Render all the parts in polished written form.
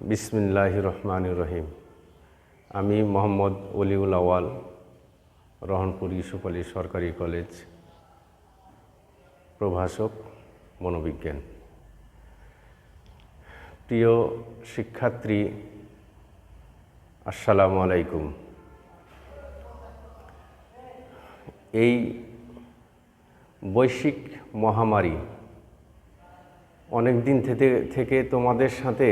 বিসমিল্লাহির রহমানির রহিম। আমি মোহাম্মদ ওলিউল আওয়াল, রহনপুর ইউসুফ আলী সরকারি কলেজ, প্রভাষক মনোবিজ্ঞান। প্রিয় শিক্ষার্থী, আসসালামু আলাইকুম। এই বৈশ্বিক মহামারী অনেক দিন থেকে তোমাদের সাথে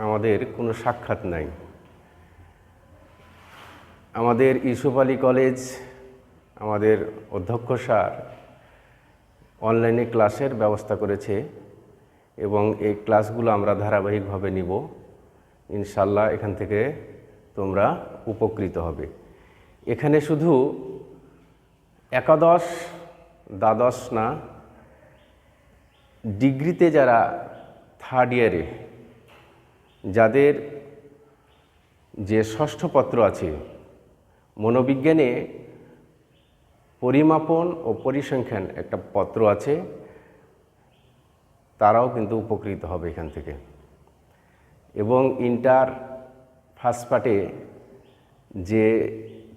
আমাদের কোনো সাক্ষাৎ নাই। আমাদের ইউসুফ আলী কলেজ, আমাদের অধ্যক্ষ স্যার অনলাইনে ক্লাসের ব্যবস্থা করেছে এবং এই ক্লাসগুলো আমরা ধারাবাহিকভাবে নিব। ইনশাল্লাহ এখান থেকে তোমরা উপকৃত হবে। এখানে শুধু একাদশ দ্বাদশ না, ডিগ্রিতে যারা থার্ড ইয়ারে, যাদের যে ষষ্ঠ পত্র আছে, মনোবিজ্ঞানে পরিমাপন ও পরিসংখ্যান একটা পত্র আছে, তারাও কিন্তু উপকৃত হবে এখান থেকে। এবং ইন্টার ফার্স্ট পার্টে যে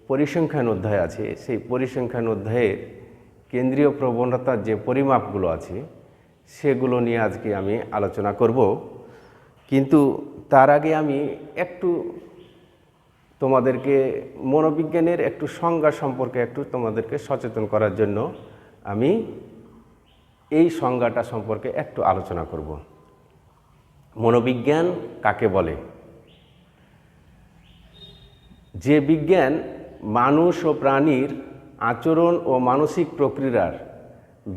পরিসংখ্যান অধ্যায় আছে, সেই পরিসংখ্যান অধ্যায়ের কেন্দ্রীয় প্রবণতার যে পরিমাপগুলো আছে সেগুলো নিয়ে আজকে আমি আলোচনা করব। কিন্তু তার আগে আমি একটু তোমাদেরকে মনোবিজ্ঞানের একটু সংজ্ঞা সম্পর্কে একটু তোমাদেরকে সচেতন করার জন্য আমি এই সংজ্ঞাটা সম্পর্কে একটু আলোচনা করব। মনোবিজ্ঞান কাকে বলে? যে বিজ্ঞান মানুষ ও প্রাণীর আচরণ ও মানসিক প্রক্রিয়ার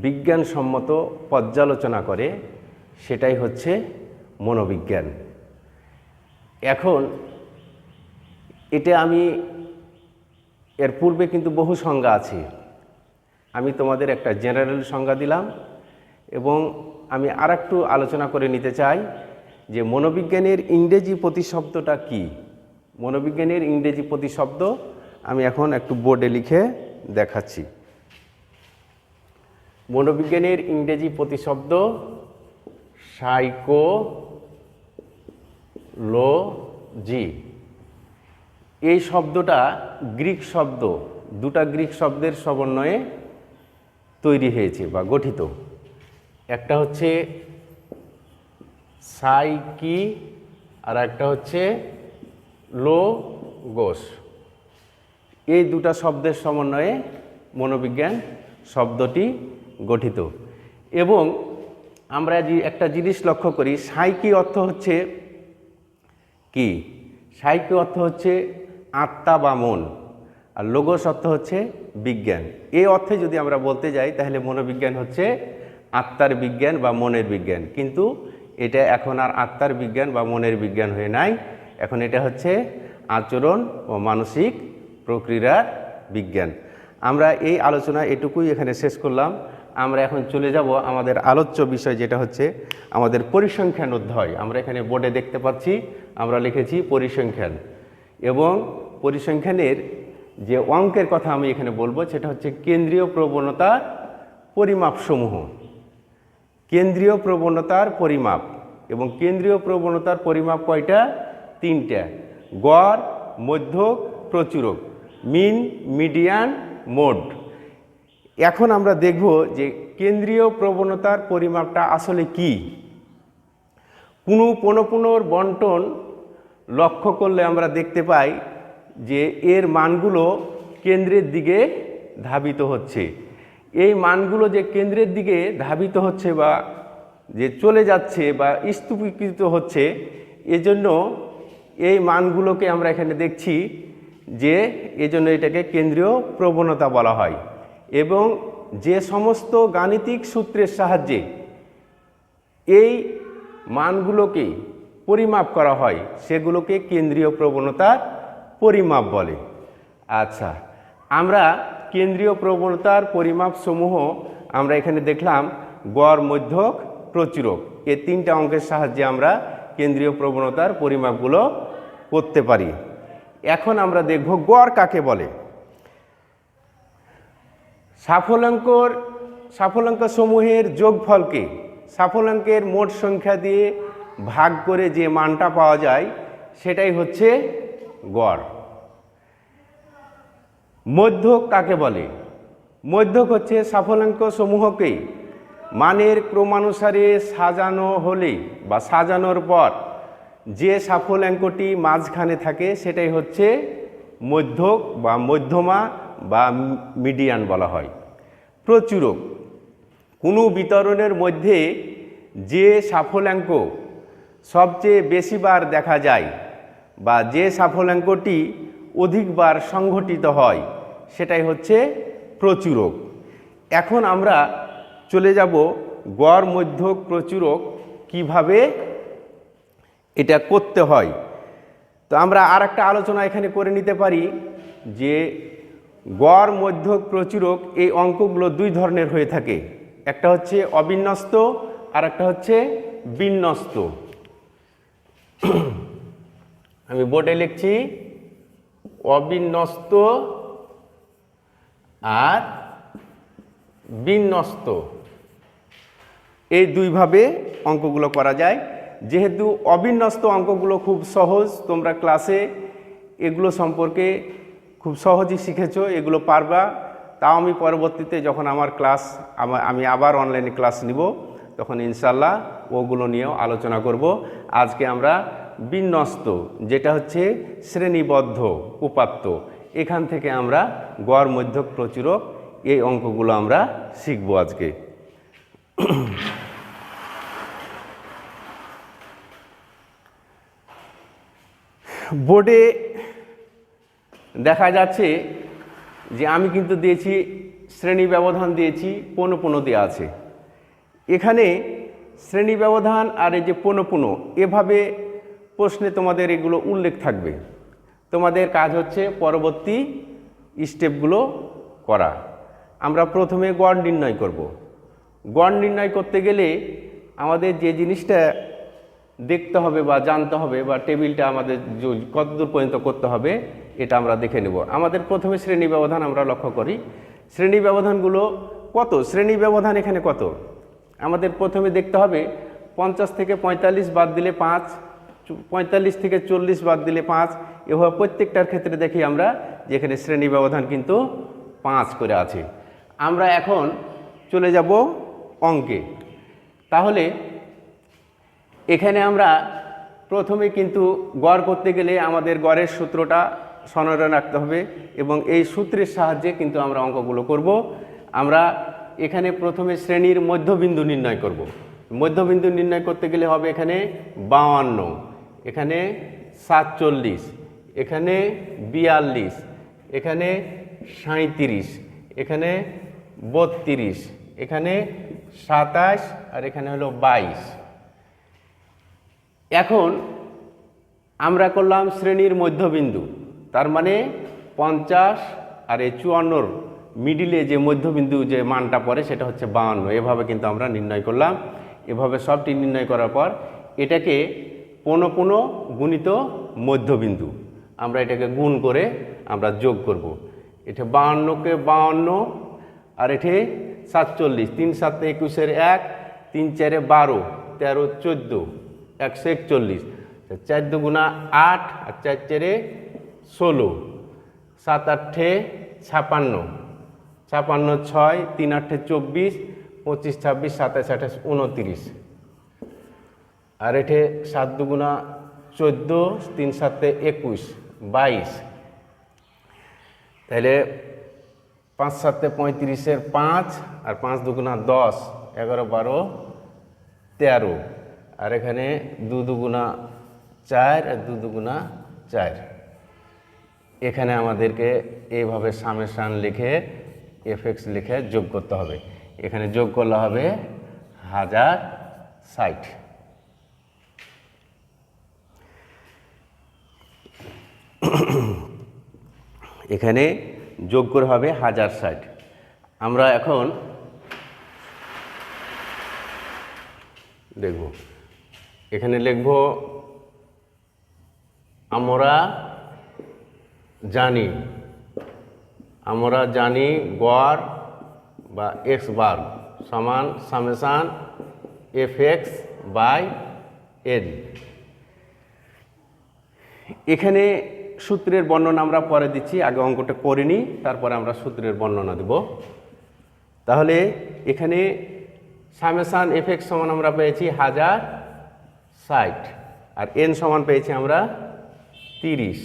বিজ্ঞানসম্মত পর্যালোচনা করে, সেটাই হচ্ছে মনোবিজ্ঞান। এখন এটা আমি এর পূর্বে কিন্তু বহু সংজ্ঞা আছে, আমি তোমাদের একটা জেনারেল সংজ্ঞা দিলাম এবং আমি আর একটু আলোচনা করে নিতে চাই যে মনোবিজ্ঞানের ইংরেজি প্রতিশব্দটা কি। মনোবিজ্ঞানের ইংরেজি প্রতিশব্দ আমি এখন একটু বোর্ডে লিখে দেখাচ্ছি। মনোবিজ্ঞানের ইংরেজি প্রতিশব্দ সাইকোলজি। এই শব্দটা গ্রিক শব্দ, দুটা গ্রিক শব্দের সমন্বয়ে তৈরি হয়েছে বা গঠিত। একটা হচ্ছে সাইকি আর একটা হচ্ছে লোগোস। এই দুটা শব্দের সমন্বয়ে মনোবিজ্ঞান শব্দটি গঠিত। এবং আমরা একটা জিনিস লক্ষ্য করি, সাইকি অর্থ হচ্ছে কি? সাইকি অর্থ হচ্ছে আত্মা বা মন, আর লোগোস অর্থ হচ্ছে বিজ্ঞান। এই অর্থে যদি আমরা বলতে যাই তাহলে মনোবিজ্ঞান হচ্ছে আত্মার বিজ্ঞান বা মনের বিজ্ঞান। কিন্তু এটা এখন আর আত্মার বিজ্ঞান বা মনের বিজ্ঞান হয়ে নাই, এখন এটা হচ্ছে আচরণ ও মানসিক প্রক্রিয়ার বিজ্ঞান। আমরা এই আলোচনা এটুকুই এখানে শেষ করলাম। আমরা এখন চলে যাব আমাদের আলোচ্য বিষয়, যেটা হচ্ছে আমাদের পরিসংখ্যান অধ্যায়। আমরা এখানে বোর্ডে দেখতে পাচ্ছি আমরা লিখেছি পরিসংখ্যান, এবং পরিসংখ্যানের যে অঙ্কের কথা আমি এখানে বলবো সেটা হচ্ছে কেন্দ্রীয় প্রবণতার পরিমাপসমূহ। কেন্দ্রীয় প্রবণতার পরিমাপ, এবং কেন্দ্রীয় প্রবণতার পরিমাপ কয়টা? তিনটা: গড়, মধ্যক, প্রচুরক, মিন, মিডিয়ান, মোড। এখন আমরা দেখব যে কেন্দ্রীয় প্রবণতার পরিমাপটা আসলে কি। পুনঃপুনর বন্টন লক্ষ্য করলে আমরা দেখতে পাই যে এর মানগুলো কেন্দ্রের দিকে ধাবিত হচ্ছে। এই মানগুলো যে কেন্দ্রের দিকে ধাবিত হচ্ছে বা যে চলে যাচ্ছে বা স্তূপীকৃত হচ্ছে, এজন্য এই মানগুলোকে আমরা এখানে দেখছি যে এজন্য এটাকে কেন্দ্রীয় প্রবণতা বলা হয়। এবং যে সমস্ত গাণিতিক সূত্রের সাহায্যে এই মানগুলোকে পরিমাপ করা হয় সেগুলোকে কেন্দ্রীয় প্রবণতার পরিমাপ বলে। আচ্ছা, আমরা কেন্দ্রীয় প্রবণতার পরিমাপ সমূহ আমরা এখানে দেখলাম গড়, মধ্যক, প্রচুরক। এই তিনটা অঙ্কের সাহায্যে আমরা কেন্দ্রীয় প্রবণতার পরিমাপগুলো করতে পারি। এখন আমরা দেখব গড় কাকে বলে। সাফল্যাঙ্ক সমূহের যোগফলকে সাফল্যাঙ্কের মোট সংখ্যা দিয়ে ভাগ করে যে মানটা পাওয়া যায় সেটাই হচ্ছে গড়। মধ্যক কাকে বলে? মধ্যক হচ্ছে সাফল্যাঙ্ক সমূহকে মানের ক্রমানুসারে সাজানো হলে বা সাজানোর পর যে সাফল্যাঙ্কটি মাঝখানে থাকে সেটাই হচ্ছে মধ্যক বা মধ্যমা বা মিডিয়ান বলা হয়। প্রচুরক কোনো বিতরণের মধ্যে যে সাফল্যাঙ্ক সবচেয়ে বেশিবার দেখা যায় বা যে সাফল্যাঙ্কটি অধিকবার সংঘটিত হয় সেটাই হচ্ছে প্রচুরক। এখন আমরা চলে যাব গড়, মধ্যক, প্রচুরক কিভাবে এটা করতে হয়। তো আমরা আর একটা আলোচনা এখানে করে নিতে পারি যে গড়, মধ্যক, প্রচুরক এই অঙ্কগুলো দুই ধরনের হয়ে থাকে। একটা হচ্ছে অবিন্যস্ত আর একটা হচ্ছে বিন্যস্ত। আমি বোর্ডে লিখছি অবিন্যস্ত আর বিন্যস্ত, এই দুইভাবে অঙ্কগুলো করা যায়। যেহেতু অবিন্যস্ত অঙ্কগুলো খুব সহজ, তোমরা ক্লাসে এগুলো সম্পর্কে খুব সহজেই শিখেছো, এগুলো পারবা। তাও আমি পরবর্তীতে যখন আমার ক্লাস আমি আবার অনলাইনে ক্লাস নিব তখন ইনশাল্লাহ ওগুলো নিয়েও আলোচনা করব। আজকে আমরা বিন্যস্ত, যেটা হচ্ছে শ্রেণীবদ্ধ উপাত্ত, এখান থেকে আমরা গড়, মধ্যক, প্রচুরক এই অঙ্কগুলো আমরা শিখব আজকে। বোর্ডে দেখা যাচ্ছে যে আমি কিন্তু দিয়েছি শ্রেণী ব্যবধান, দিয়েছি পৌনঃপুন দেওয়া আছে। এখানে শ্রেণী ব্যবধান আর এই যে পৌনঃপুন, এভাবে প্রশ্নে তোমাদের এগুলো উল্লেখ থাকবে। তোমাদের কাজ হচ্ছে পরবর্তী স্টেপগুলো করা। আমরা প্রথমে গড় নির্ণয় করব। গড় নির্ণয় করতে গেলে আমাদের যে জিনিসটা দেখতে হবে বা জানতে হবে বা টেবিলটা আমাদের কতদূর পর্যন্ত করতে হবে এটা আমরা দেখে নেব। আমাদের প্রথমে শ্রেণী ব্যবধান আমরা লক্ষ্য করি। শ্রেণী ব্যবধানগুলো কত? শ্রেণী ব্যবধান এখানে কত? আমাদের প্রথমে দেখতে হবে 50 থেকে 45 বাদ দিলে 5, 45 থেকে 40 বাদ দিলে 5, এভাবে প্রত্যেকটার ক্ষেত্রে দেখি আমরা যে এখানে শ্রেণী ব্যবধান কিন্তু 5 করে আছে। আমরা এখন চলে যাব অঙ্কে। তাহলে এখানে আমরা প্রথমে কিন্তু গড় করতে গেলে আমাদের গড়ের সূত্রটা স্মরণে রাখতে হবে এবং এই সূত্রের সাহায্যে কিন্তু আমরা অঙ্কগুলো করব। আমরা এখানে প্রথমে শ্রেণীর মধ্যবিন্দু নির্ণয় করব। মধ্যবিন্দু নির্ণয় করতে গেলে হবে এখানে 52, এখানে 47, এখানে 42, এখানে 37, এখানে 32, এখানে 27 আর এখানে হলো 22। এখন আমরা করলাম শ্রেণীর মধ্যবিন্দু, তার মানে 50 আর এই 54 মিডিলে যে মধ্যবিন্দু যে মানটা পড়ে সেটা হচ্ছে 52। এভাবে কিন্তু আমরা নির্ণয় করলাম। এভাবে সবটি নির্ণয় করার পর এটাকে পৌনঃপুন গুণিত মধ্যবিন্দু, আমরা এটাকে গুণ করে আমরা যোগ করব। এটা 52কে 52 আর এটি 47, 3 7 21 1, 3 4 12, 13 14, 141, 4 2 8 আর 4 4 16, 7 8 56, 56 6, 3 8 24, 25 26 27 28 29 আর এটি 7 2 14, 3 7 21 22। তাহলে 5 7 35 5 আর 5 2 10, 11 12 13 আর এখানে 2 2 4 আর 2 2 4। এখানে আমাদেরকে এইভাবে সামেশান লিখে এফএক্স লিখে যোগ করতে হবে। এখানে যোগ করলে হবে 1060। এখানে যোগ করে হবে 1060। আমরা এখন দেখব, এখানে লিখব আমরা জানি গড় বা এক্স বার সমান summation f x by n. এখানে সূত্রের বর্ণনা আমরা পরে দিচ্ছি, আগে অঙ্কটা করে নিই, তারপরে আমরা সূত্রের বর্ণনা দেব। তাহলে এখানে সামেশান এফ(x) সমান আমরা পেয়েছি 1060, আর এন সমান পেয়েছি আমরা 30।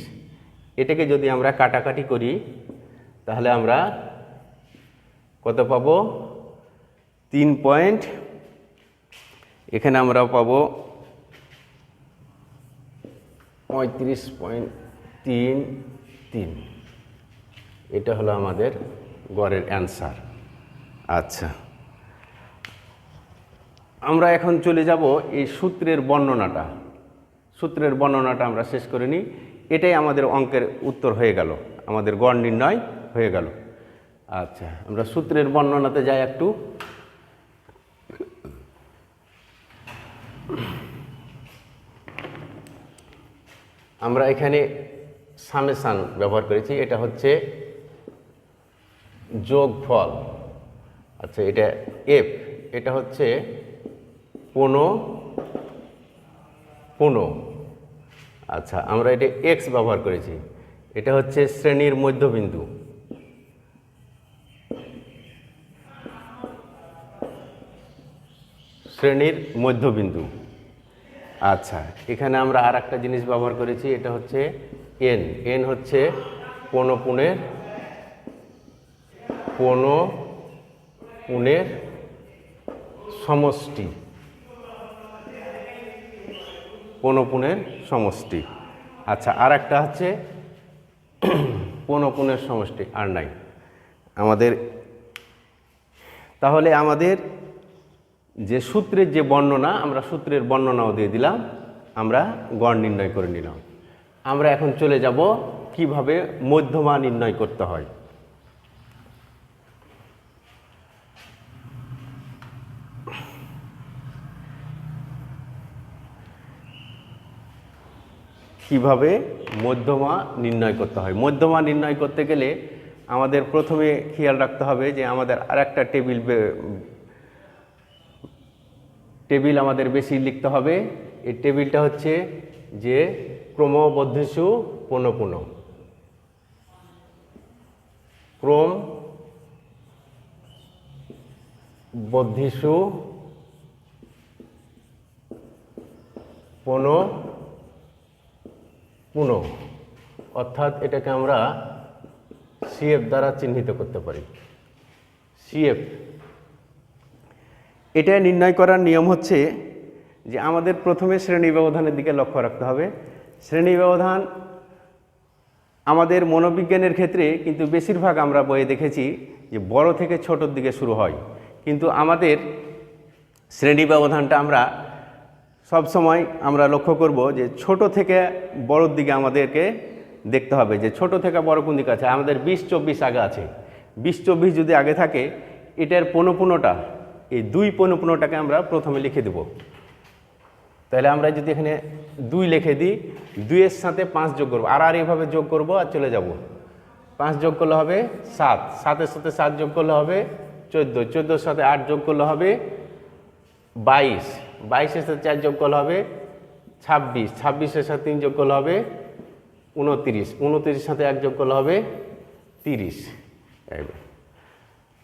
এটাকে যদি আমরা কাটাকাটি করি তাহলে আমরা কত পাবো? 3 পয়েন্ট, এখানে আমরা পাবো 35.33। এটা হলো আমাদের গড়ের অ্যান্সার। আচ্ছা, আমরা এখন চলে যাব এই সূত্রের বর্ণনাটা। সূত্রের বর্ণনাটা আমরা শেষ করে নিই। এটাই আমাদের অঙ্কের উত্তর হয়ে গেল, আমাদের গড় নির্ণয় হয়ে গেল। আচ্ছা, আমরা সূত্রের বর্ণনাতে যাই একটু। আমরা এখানে সামেশান ব্যবহার করেছি, এটা হচ্ছে যোগফল। আচ্ছা, এটা এফ, এটা হচ্ছে 15। আচ্ছা, আমরা এটা এক্স ব্যবহার করেছি, এটা হচ্ছে শ্রেণীর মধ্যবিন্দু। শ্রেণীর মধ্যবিন্দু। আচ্ছা, এখানে আমরা আর একটা জিনিস ব্যবহার করেছি, এটা হচ্ছে এন। এন হচ্ছে পৌনপুনের সমষ্টি। পৌনপুনের সমষ্টি। আচ্ছা, আর একটা হচ্ছে পৌনপুনের সমষ্টি, আর নাই আমাদের। তাহলে আমাদের যে সূত্রের যে বর্ণনা, আমরা সূত্রের বর্ণনাও দিয়ে দিলাম, আমরা গড় নির্ণয় করে নিলাম। আমরা এখন চলে যাব কিভাবে মধ্যমা নির্ণয় করতে হয়। কিভাবে মধ্যমা নির্ণয় করতে হয়। মধ্যমা নির্ণয় করতে গেলে আমাদের প্রথমে খেয়াল রাখতে হবে যে আমাদের আরেকটা টেবিল আমাদের বেশি লিখতে হবে। এই টেবিলটা হচ্ছে যে ক্রমবর্ধিষ্ণু পৌনঃপুন। ক্রমবর্ধিষ্ণু পৌনঃপুন, অর্থাৎ এটাকে আমরা সিএফ দ্বারা চিহ্নিত করতে পারি। সিএফ, এটা নির্ণয় করার নিয়ম হচ্ছে যে আমাদের প্রথমে শ্রেণী ব্যবধানের দিকে লক্ষ্য রাখতে হবে। শ্রেণী ব্যবধান আমাদের মনোবিজ্ঞানের ক্ষেত্রে কিন্তু বেশিরভাগ আমরা বইয়ে দেখেছি যে বড় থেকে ছোটোর দিকে শুরু হয়, কিন্তু আমাদের শ্রেণী ব্যবধানটা আমরা সবসময় আমরা লক্ষ্য করব যে ছোট থেকে বড়র দিকে আমাদেরকে দেখতে হবে, যে ছোট থেকে বড় কোন দিকে আছে। আমাদের 20-24 আগে আছে, 20-24 যদি আগে থাকে, এটার পৌনঃপুনটা, এই 2 পৌনঃপুনটাকে আমরা প্রথমে লিখে দেব। তাহলে আমরা যদি এখানে 2 লিখে দিই, 2-এর সাথে 5 যোগ করবো, আর এইভাবে যোগ করব আর চলে যাব। 5 যোগ করলে হবে 7, 7-এর সাথে 7 যোগ করলে হবে 14, 14-এর সাথে 8 যোগ করলে হবে 22, 22-এর সাথে 4 যোগ করলে হবে 26, 26-এর সাথে 3 যোগ করলে হবে 29, 29-এর সাথে 1 যোগ করলে হবে 30।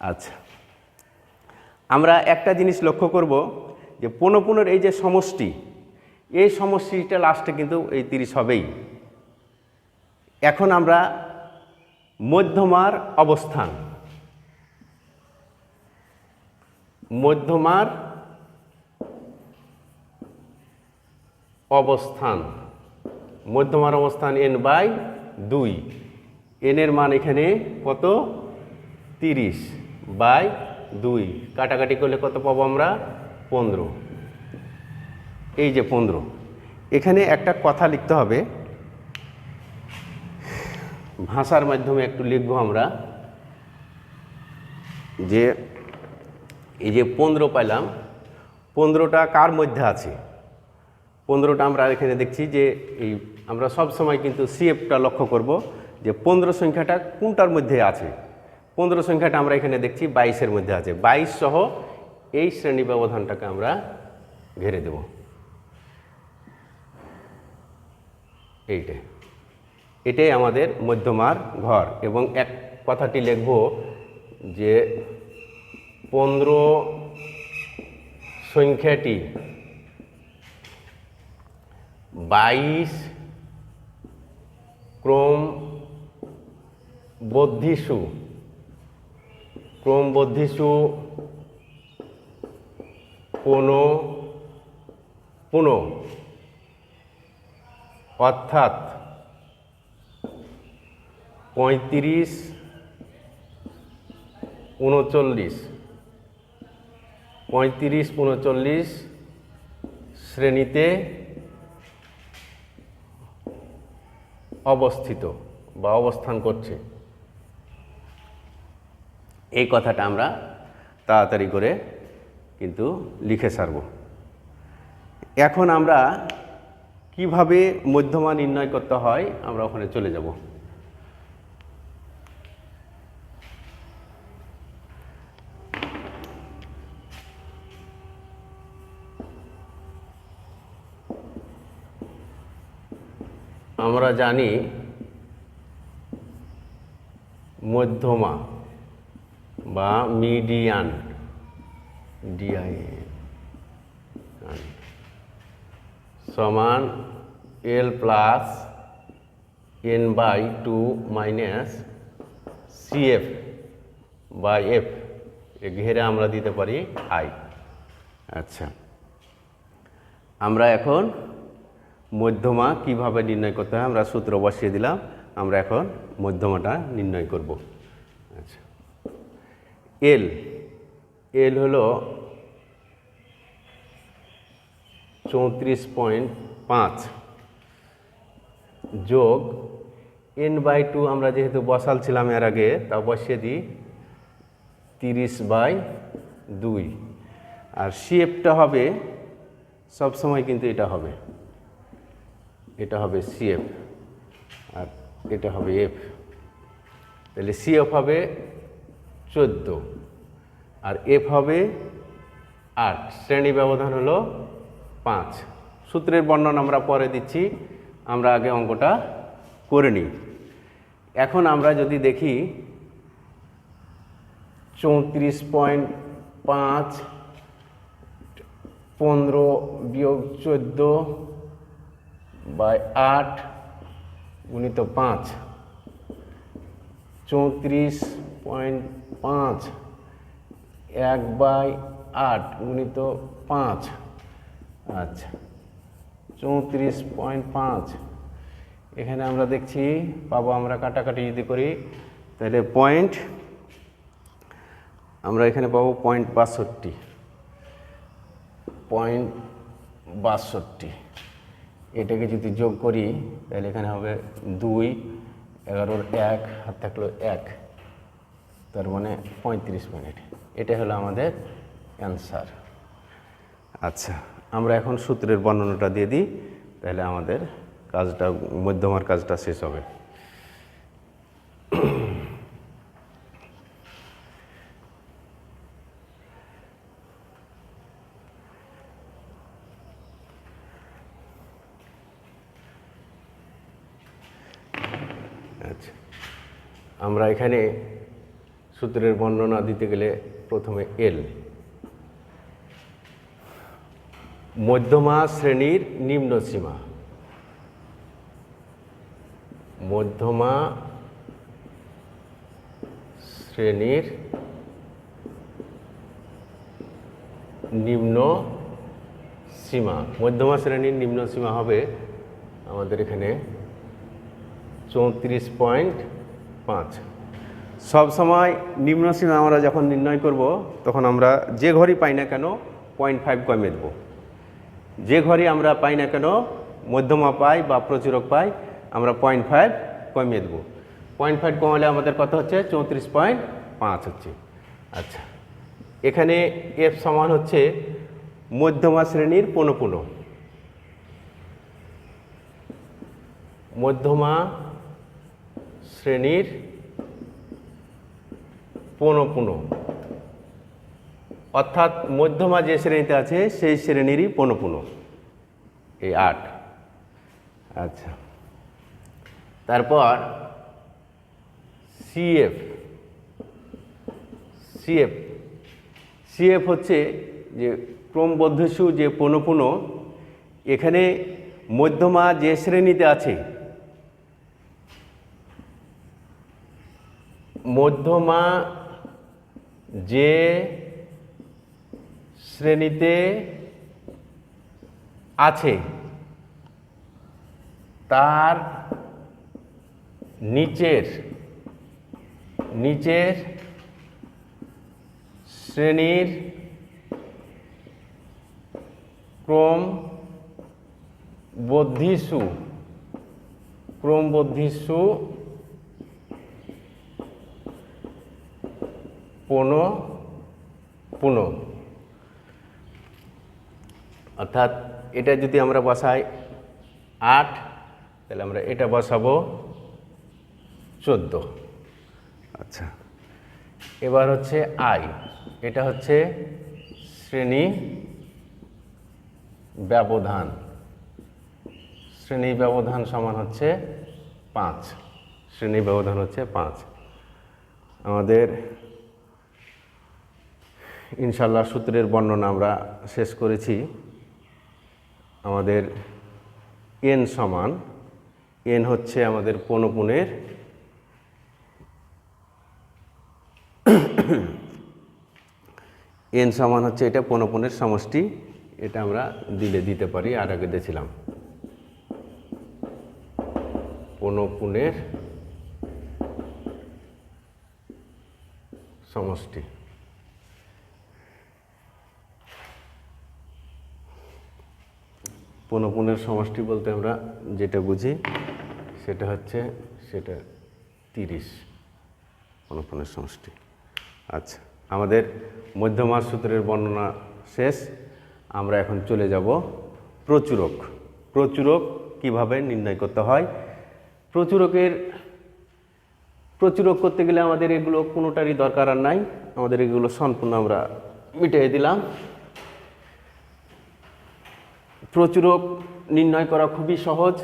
আচ্ছা, আমরা একটা জিনিস লক্ষ্য করব যে পৌনঃপুনের এই যে সমষ্টি, এই সমষ্টিটা লাস্টে কিন্তু এই 30 হবেই। এখন আমরা মধ্যমার অবস্থান, মধ্যমার অবস্থান n/2। এর মান এখানে কত? 30/2। কাটাকাটি করলে কত পাবো আমরা? 15। এই যে 15, এখানে একটা কথা লিখতে হবে, ভাষার মাধ্যমে একটু লিখবো আমরা, যে এই যে 15 পাইলাম, 15টা কার মধ্যে আছে? 15টা আমরা এখানে দেখছি যে এই আমরা সব সময় কিন্তু সিএফটা লক্ষ্য করব যে 15 সংখ্যাটা কোনটার মধ্যে আছে। 15 সংখ্যাটা আমরা এখানে দেখছি 22-এর মধ্যে আছে। 22 সহ এই শ্রেণী ব্যবধানটাকে আমরা ঘিরে দেব। এটাই আমাদের মধ্যমার ঘর। এবং এক কথাটি লিখব যে 15 সংখ্যাটি 22 ক্রমবর্ধিষ্ণু পুনঃ অর্থাৎ 35 39 শ্রেণীতে অবস্থিত বা অবস্থান করছে। এই কথাটা আমরা তাড়াতাড়ি করে কিন্তু লিখে ছাড়ব। এখন আমরা কিভাবে মধ্যমা নির্ণয় করতে হয় আমরা ওখানে চলে যাব। আমরা জানি মধ্যমা বা মিডিয়ান সমান L plus n/2 minus CF by F, ঘেরে আমরা দিতে পারি I। আচ্ছা, আমরা এখন মধ্যমা কিভাবে নির্ণয় করতে হয় আমরা সূত্র বসিয়ে দিলাম। আমরা এখন মধ্যমাটা নির্ণয় করব। আচ্ছা, এল হলো 34.5 যোগ n/2, আমরা যেহেতু বসালছিলাম এর আগে তা বসিয়ে দিই 30/2। আর CFটা হবে সবসময় কিন্তু এটা হবে CF আর এটা হবে F। তাহলে CF হবে 14 আর F হবে 8। শ্রেণী ব্যবধান হলো 5। সূত্রের বর্ণনা আমরা পরে দিচ্ছি, আমরা আগে অঙ্কটা করে নিই। এখন আমরা যদি দেখি 34.5 15 বিয়োগ 14/8 গুণিত 5, 34.5 1/8 গুণিত 5। আচ্ছা, 34.5 এখানে আমরা দেখছি পাবো, আমরা কাটাকাটি যদি করি তাহলে পয়েন্ট, আমরা এখানে পাবো 0.62। এটাকে যদি যোগ করি তাহলে এখানে হবে 2, 11 1 হাত থাকলো 1, তার মানে 35 মিনিট। এটা হলো আমাদের অ্যান্সার। আচ্ছা, আমরা এখন সূত্রের বর্ণনাটা দিয়ে দিই, তাহলে আমাদের কাজটা মধ্যমার কাজটা শেষ হবে। আচ্ছা, আমরা এখানে সূত্রের বর্ণনা দিতে গেলে প্রথমে এল, মধ্যমা শ্রেণীর নিম্ন সীমা। মধ্যমা শ্রেণীর নিম্ন সীমা, মধ্যমা শ্রেণীর নিম্ন সীমা হবে আমাদের এখানে 34.5। সব সময় নিম্ন সীমা আমরা যখন নির্ণয় করব তখন আমরা যে ঘরই পাই না কেন 0.5 কমিয়ে দেব। যে ঘরই আমরা পাই না কেন, মধ্যমা পাই বা প্রচুরক পাই, আমরা 0.5 কমিয়ে দেব। 0.5 কমালে আমাদের কত হচ্ছে? 34.5 হচ্ছে। আচ্ছা, এখানে F সমান হচ্ছে মধ্যমা শ্রেণীর পুনঃপুন। মধ্যমা শ্রেণীর পুনঃপুন অর্থাৎ মধ্যমা যে শ্রেণীতে আছে সেই শ্রেণীরই পুনঃপুন, এই 8। আচ্ছা, তারপর সিএফ সিএফ সিএফ হচ্ছে যে ক্রমবর্ধিষ্ণু যে পনপুন, এখানে মধ্যমা যে শ্রেণীতে আছে, মধ্যমা যে শ্রেণীতে আছে তার নিচের শ্রেণীর ক্রমবর্ধিষ্ণু পুন, অর্থাৎ এটা যদি আমরা বসাই 8, তাহলে আমরা এটা বসাবো 14। আচ্ছা, এবার হচ্ছে আই, এটা হচ্ছে শ্রেণী ব্যবধান সমান হচ্ছে 5, শ্রেণী ব্যবধান হচ্ছে 5। আমাদের ইনশাল্লাহ সূত্রের বর্ণনা আমরা শেষ করেছি। আমাদের এন সমান, এন হচ্ছে আমাদের পনপুনের এন সমান হচ্ছে এটা পনপুনের সমষ্টি, এটা আমরা দিতে পারি, আর আগে দিয়েছিলাম পনপুনের সমষ্টি। পনপুনের সমষ্টি বলতে আমরা যেটা বুঝি সেটা হচ্ছে 30 পনপুনের সমষ্টি। আচ্ছা, আমাদের মধ্যমার সূত্রের বর্ণনা শেষ। আমরা এখন চলে যাব প্রচুরক। প্রচুরক কিভাবে নির্ণয় করতে হয়। প্রচুরক করতে গেলে আমাদের এগুলো কোনোটারই দরকার আর নাই, আমাদের এগুলো সম্পূর্ণ আমরা মিটিয়ে দিলাম। প্রচুরক নির্ণয় করা খুবই সহজ।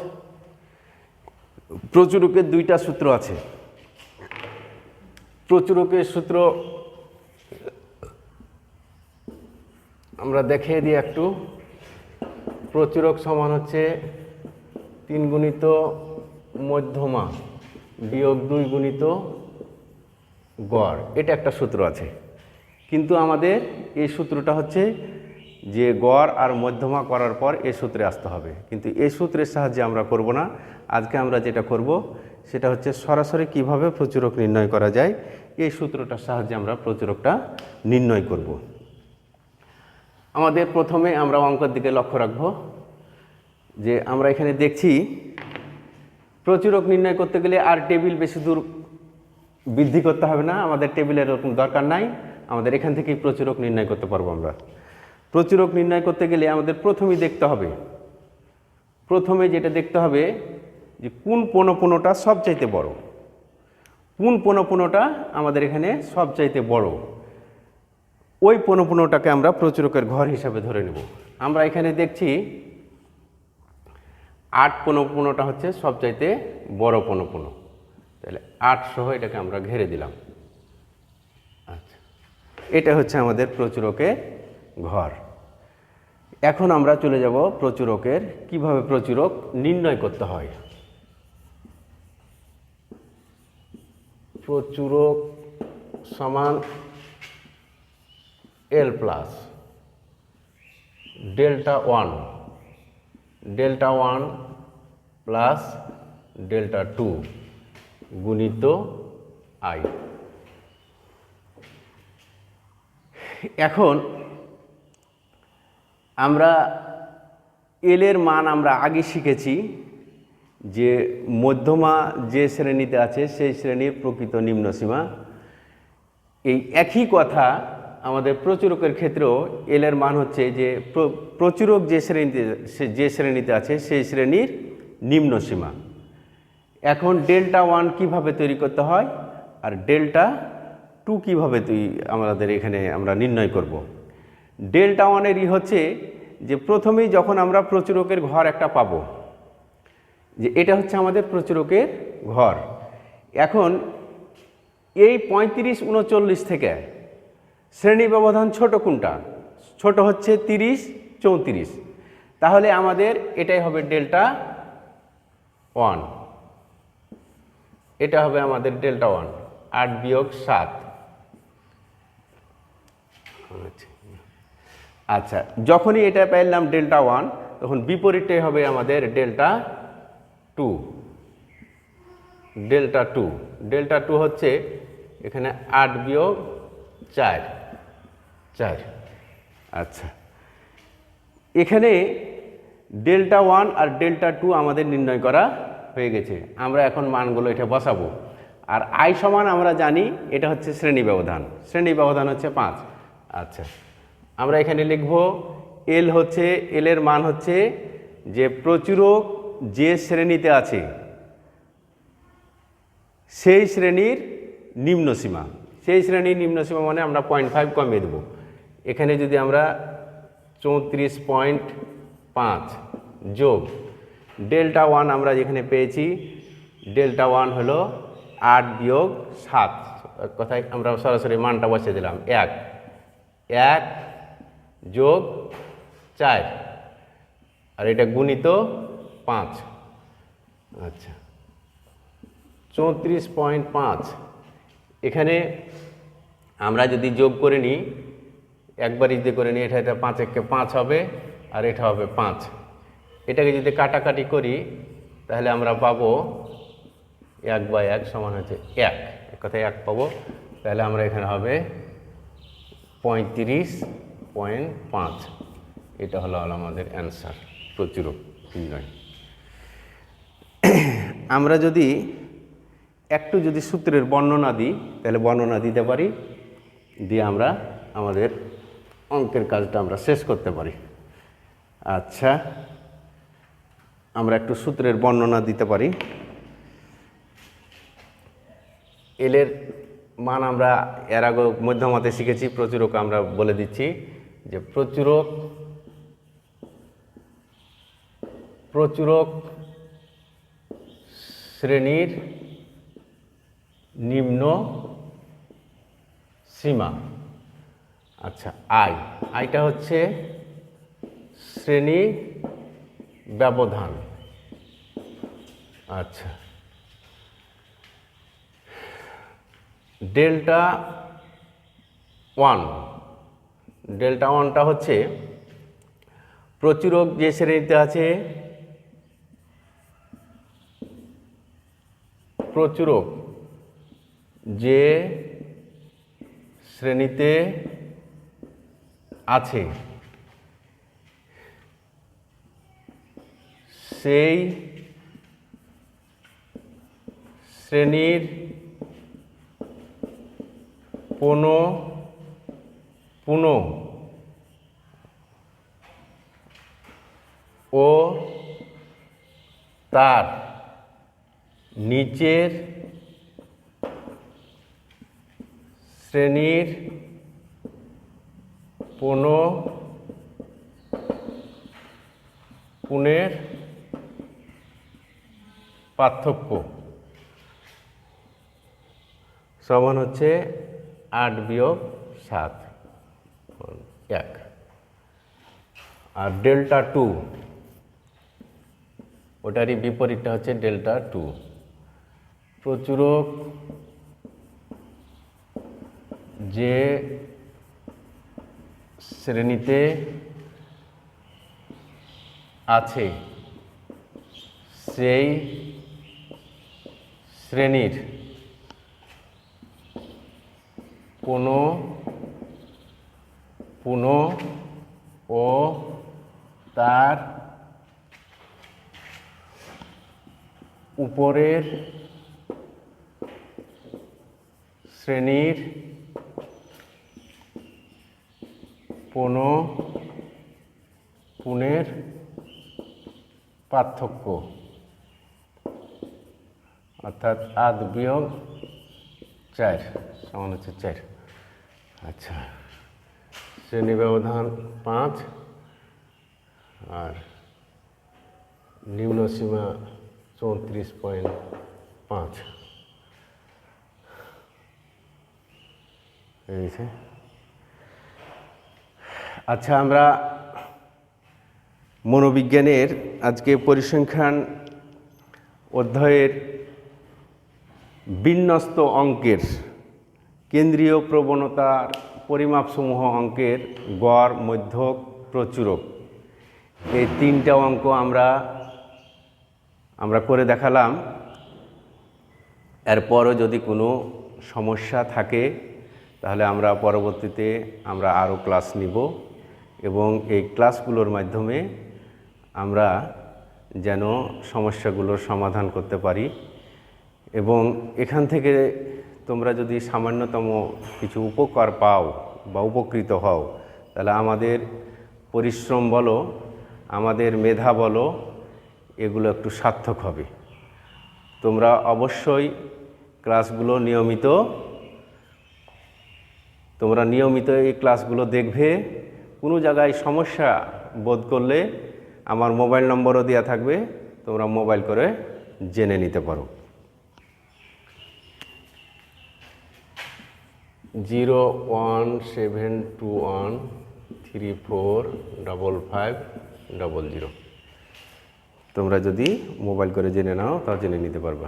প্রচুরকের 2টা সূত্র আছে। প্রচুরকের সূত্র আমরা দেখিয়ে দিই একটু। প্রচুরক সমান হচ্ছে 3 গুণিত মধ্যমা বিয়োগ 2 গুণিত গড়, এটা একটা সূত্র আছে। কিন্তু আমাদের এই সূত্রটা হচ্ছে যে গড় আর মধ্যমা করার পর এই সূত্রে আসতে হবে, কিন্তু এই সূত্রের সাহায্যে আমরা করব না। আজকে আমরা যেটা করব সেটা হচ্ছে সরাসরি কিভাবে প্রচুরক নির্ণয় করা যায়, এই সূত্রটার সাহায্যে আমরা প্রচুরকটা নির্ণয় করব। আমাদের প্রথমে আমরা অঙ্কের দিকে লক্ষ্য রাখব যে আমরা এখানে দেখছি প্রচুরক নির্ণয় করতে গেলে আর টেবিল বেশি দূর বৃদ্ধি করতে হবে না, আমাদের টেবিলের এরকম দরকার নাই, আমাদের এখান থেকেই প্রচুরক নির্ণয় করতে পারবো আমরা। প্রচুরক নির্ণয় করতে গেলে আমাদের প্রথমেই দেখতে হবে, প্রথমে যেটা দেখতে হবে যে কোন পনপুনটা সবচাইতে বড়, কোন পনপুনটা আমাদের এখানে সবচাইতে বড়, ওই পনপুনটাকে আমরা প্রচুরকের ঘর হিসাবে ধরে নেব। আমরা এখানে দেখছি 8 পনপুনটা হচ্ছে সবচাইতে বড় পনপুন, তাহলে 8 সহ এটাকে আমরা ঘেরে দিলাম। আচ্ছা, এটা হচ্ছে আমাদের প্রচুরকের ঘর। এখন আমরা চলে যাব প্রচুরকের কিভাবে প্রচুরক নির্ণয় করতে হয়। প্রচুরক সমান L plus delta 1 plus delta 2 গুণিত I। এখন আমরা এল এর মান আমরা আগে শিখেছি যে মধ্যমা যে শ্রেণীতে আছে সেই শ্রেণীর প্রকৃত নিম্নসীমা। এই একই কথা আমাদের প্রচুরকের ক্ষেত্রেও এল এর মান হচ্ছে যে প্রচুরক যে শ্রেণীতে আছে সেই শ্রেণীর নিম্নসীমা। এখন ডেল্টা 1 কীভাবে তৈরি করতে হয় আর ডেল্টা 2 কীভাবে আমাদের এখানে আমরা নির্ণয় করব। ডেল্টা 1 এরই হচ্ছে যে প্রথমেই যখন আমরা প্রচুরকের ঘর একটা পাবো, যে এটা হচ্ছে আমাদের প্রচুরকের ঘর। এখন এই 35, 39 থেকে শ্রেণী ব্যবধান ছোট কোনটা? ছোট হচ্ছে 30, 34। তাহলে আমাদের এটাই হবে ডেল্টা 1, এটা হবে আমাদের ডেল্টা 1, 8 বিয়োগ 7। আচ্ছা, যখনই এটা পেলাম ডেল্টা 1, তখন বিপরীতটাই হবে আমাদের ডেল্টা 2। ডেল্টা 2, ডেল্টা 2 হচ্ছে এখানে 8 বিয়োগ 4, 4। আচ্ছা, এখানে ডেল্টা 1 আর ডেল্টা 2 আমাদের নির্ণয় করা হয়ে গেছে। আমরা এখন মানগুলো এটা বসাবো। আর আই সমান আমরা জানি এটা হচ্ছে শ্রেণী ব্যবধান, শ্রেণী ব্যবধান হচ্ছে 5। আচ্ছা, আমরা এখানে লিখব এল হচ্ছে, এল এর মান হচ্ছে যে প্রচুরক যে শ্রেণীতে আছে সেই শ্রেণীর নিম্ন সীমা। সেই শ্রেণীর নিম্ন সীমা মানে আমরা 0.5 কমিয়ে দেব। এখানে যদি আমরা 34.5 যোগ ডেল্টা 1 আমরা যেখানে পেয়েছি, ডেল্টা 1 হলো 8 বিয়োগ 7, কথায় আমরা সরাসরি মানটা বসিয়ে দিলাম 1, 1 যোগ 4, আর এটা গুণিত 5। আচ্ছা, 34.5 এখানে আমরা যদি যোগ করে নিই, একবারই যদি করে নিই, এটা 5 একে 5 হবে, আর এটা হবে 5। এটাকে যদি কাটাকাটি করি তাহলে আমরা পাবো 1/1 সমান হচ্ছে 1, এক কথায় 1 পাবো। তাহলে আমরা এখানে হবে 35.5। এটা হলো আমাদের অ্যান্সার, প্রচুরক নির্ণয়। আমরা যদি একটু যদি সূত্রের বর্ণনা দিই, তাহলে বর্ণনা দিতে পারি, দিয়ে আমরা আমাদের অঙ্কের কাজটা আমরা শেষ করতে পারি। আচ্ছা, আমরা একটু সূত্রের বর্ণনা দিতে পারি। এলের মান আমরা এর আগে মধ্যমাতে শিখেছি, প্রচুরক আমরা বলে দিচ্ছি যে প্রচুরক শ্রেণীর নিম্ন সীমা। আচ্ছা, আইটা হচ্ছে শ্রেণী ব্যবধান। আচ্ছা, ডেল্টা 1, ডেল্টা 1টা হচ্ছে প্রচুরক যে শ্রেণীতে আছে, প্রচুরক যে শ্রেণীতে আছে সেই শ্রেণীর পুন ও তার নিচের শ্রেণীর পুনের পার্থক্য সমান হচ্ছে 8 বিয়োগ 7, 1। আর ডেল্টা 2, ওটারই বিপরীতটা হচ্ছে ডেল্টা 2। প্রচুরক যে শ্রেণীতে আছে সেই শ্রেণীর পুন ও তার উপরের শ্রেণীর পুনের পার্থক্য, অর্থাৎ 8 বিয়োগ 4 সমান হচ্ছে 4। আচ্ছা, শ্রেণী ব্যবধান 5 আর নিম্ন সীমা 34.5 হয়েছে। আচ্ছা, আমরা মনোবিজ্ঞানের আজকে পরিসংখ্যান অধ্যায়ের বিন্যস্ত অঙ্কের কেন্দ্রীয় প্রবণতার পরিমাপসমূহ অঙ্কের গড়, মধ্যক, প্রচুরক, এই তিনটা অঙ্ক আমরা করে দেখালাম। এরপরও যদি কোনো সমস্যা থাকে তাহলে আমরা পরবর্তীতে আরও ক্লাস নিব এবং এই ক্লাসগুলোর মাধ্যমে আমরা যেন সমস্যাগুলোর সমাধান করতে পারি। এবং এখান থেকে তোমরা যদি সামান্যতম কিছু উপকার পাও বা উপকৃত হও তাহলে আমাদের পরিশ্রম বলো, আমাদের মেধা বলো, এগুলো একটু সার্থক হবে। তোমরা অবশ্যই ক্লাসগুলো নিয়মিত এই ক্লাসগুলো দেখবে। কোনো জায়গায় সমস্যা বোধ করলে আমার মোবাইল নম্বরও দেওয়া থাকবে, তোমরা মোবাইল করে জেনে নিতে পারো। 01721345500। তোমরা যদি মোবাইল করে জেনে নাও তা জেনে নিতে পারবা।